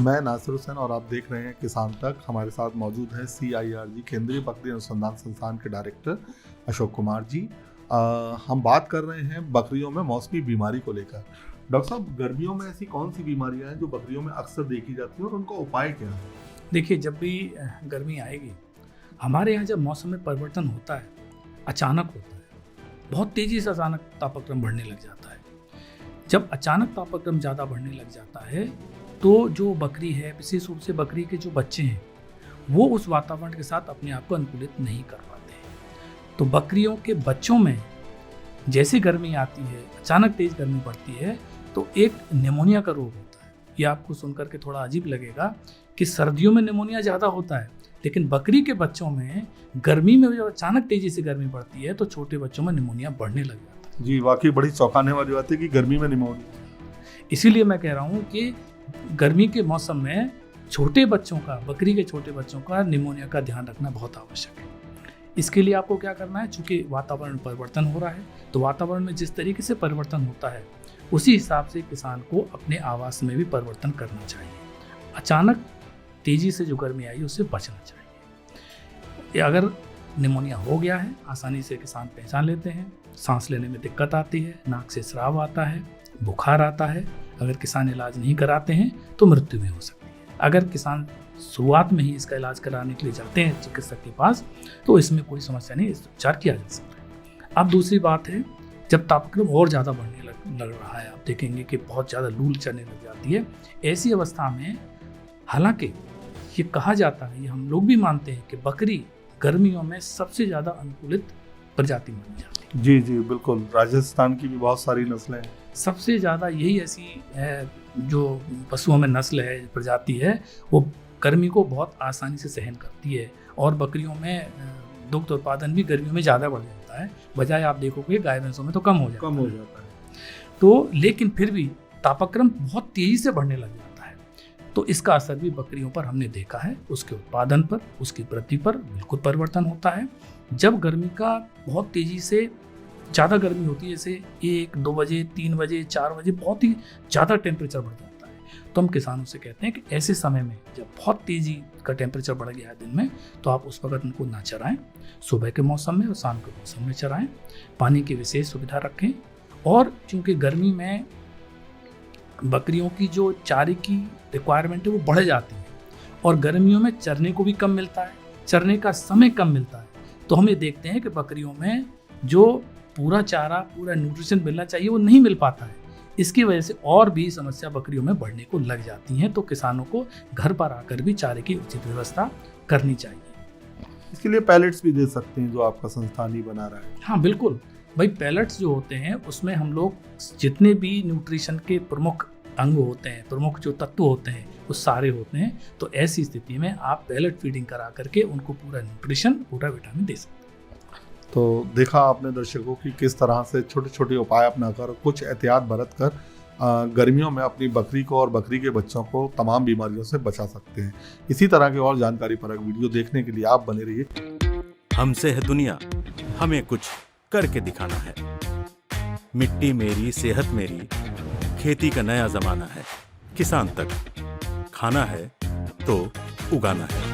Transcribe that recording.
मैं नासिर हुसैन और आप देख रहे हैं किसान तक। हमारे साथ मौजूद है CIRG केंद्रीय बकरी अनुसंधान संस्थान के डायरेक्टर अशोक कुमार जी। हम बात कर रहे हैं बकरियों में मौसमी बीमारी को लेकर। डॉक्टर साहब, गर्मियों में ऐसी कौन सी बीमारियां हैं जो बकरियों में अक्सर देखी जाती हैं और उनका उपाय क्या है? देखिए, जब भी गर्मी आएगी, हमारे यहाँ जब मौसम में परिवर्तन होता है, अचानक होता है, बहुत तेज़ी से अचानक तापक्रम बढ़ने लग जाता है। जब अचानक तापक्रम ज़्यादा बढ़ने लग जाता है तो जो बकरी है, विशेष रूप से बकरी के जो बच्चे हैं, वो उस वातावरण के साथ अपने आप को अनुकूलित नहीं कर पाते हैं। तो बकरियों के बच्चों में जैसे गर्मी आती है, अचानक तेज़ गर्मी पड़ती है, तो एक निमोनिया का रोग होता है। ये आपको सुनकर के थोड़ा अजीब लगेगा कि सर्दियों में निमोनिया ज़्यादा होता है, लेकिन बकरी के बच्चों में गर्मी में जब अचानक तेज़ी से गर्मी बढ़ती है तो छोटे बच्चों में निमोनिया बढ़ने लग जाता है। जी, वाकई बड़ी चौंकाने वाली बात है कि गर्मी में निमोनिया। इसीलिए मैं कह रहा हूँ कि गर्मी के मौसम में छोटे बच्चों का, बकरी के छोटे बच्चों का निमोनिया का ध्यान रखना बहुत आवश्यक है। इसके लिए आपको क्या करना है, चूँकि वातावरण में परिवर्तन हो रहा है, तो वातावरण में जिस तरीके से परिवर्तन होता है उसी हिसाब से किसान को अपने आवास में भी परिवर्तन करना चाहिए। अचानक तेज़ी से जो गर्मी आई उससे बचना चाहिए। अगर निमोनिया हो गया है, आसानी से किसान पहचान लेते हैं, सांस लेने में दिक्कत आती है, नाक से स्राव आता है, बुखार आता है, अगर किसान इलाज नहीं कराते हैं तो मृत्यु भी हो सकती है। अगर किसान शुरुआत में ही इसका इलाज कराने के लिए जाते हैं चिकित्सक के पास तो इसमें कोई समस्या नहीं, इस उपचार किया जा सकता है। अब दूसरी बात है, जब तापक्रम और ज़्यादा बढ़ने लग रहा है, आप देखेंगे कि बहुत ज़्यादा लू चलने लग जाती है। ऐसी अवस्था में हालांकि ये कहा जाता है, ये हम लोग भी मानते हैं कि बकरी गर्मियों में सबसे ज़्यादा अनुकूलित प्रजाति मानी जाती है। जी जी बिल्कुल, राजस्थान की भी बहुत सारी नस्लें हैं। सबसे ज़्यादा यही ऐसी है जो पशुओं में नस्ल है, प्रजाति है, वो गर्मी को बहुत आसानी से सहन करती है। और बकरियों में दुग्ध उत्पादन भी गर्मियों में ज़्यादा बढ़ जाता है, बजाय आप देखोगे गाय भैंसों में तो कम हो जाता है। तो लेकिन फिर भी तापक्रम बहुत तेज़ी से बढ़ने लग जाता है, तो इसका असर भी बकरियों पर हमने देखा है। उसके उत्पादन पर, उसकी वृद्धि पर बिल्कुल परिवर्तन होता है। जब गर्मी का बहुत तेज़ी से ज़्यादा गर्मी होती है, जैसे 1, 2 बजे, 3 बजे, 4 बजे बहुत ही ज़्यादा टेम्परेचर बढ़ जाता है, तो हम किसानों से कहते हैं कि ऐसे समय में जब बहुत तेज़ी का टेम्परेचर बढ़ गया है दिन में, तो आप उस वक्त उनको ना चराएं। सुबह के मौसम में और शाम के मौसम में चराएं। पानी की विशेष सुविधा रखें। और चूँकि गर्मी में बकरियों की जो चारे की रिक्वायरमेंट है वो बढ़ जाती है, और गर्मियों में चरने को भी कम मिलता है, चरने का समय कम मिलता है, तो हम ये देखते हैं कि बकरियों में जो पूरा चारा, पूरा न्यूट्रिशन मिलना चाहिए वो नहीं मिल पाता है। इसकी वजह से और भी समस्या बकरियों में बढ़ने को लग जाती हैं। तो किसानों को घर पर आकर भी चारे की उचित व्यवस्था करनी चाहिए। इसके लिए पैलेट्स भी दे सकते हैं जो आपका संस्थान ही बना रहा है। हाँ बिल्कुल भाई, पैलेट्स जो होते हैं उसमें हम लोग जितने भी न्यूट्रिशन के प्रमुख अंग होते हैं, प्रमुख जो तत्व होते हैं वो सारे होते हैं। तो ऐसी स्थिति में आप पैलेट फीडिंग करा करके उनको पूरा न्यूट्रिशन, पूरा विटामिन दे सकते हैं। तो देखा आपने दर्शकों की किस तरह से छोटे छोटे उपाय अपनाकर, कुछ एहतियात बरत कर गर्मियों में अपनी बकरी को और बकरी के बच्चों को तमाम बीमारियों से बचा सकते हैं। इसी तरह के और जानकारी परक वीडियो देखने के लिए आप बने रहिए। हमसे है दुनिया, हमें कुछ करके दिखाना है। मिट्टी मेरी, सेहत मेरी, खेती का नया जमाना है। किसान तक, खाना है तो उगाना है।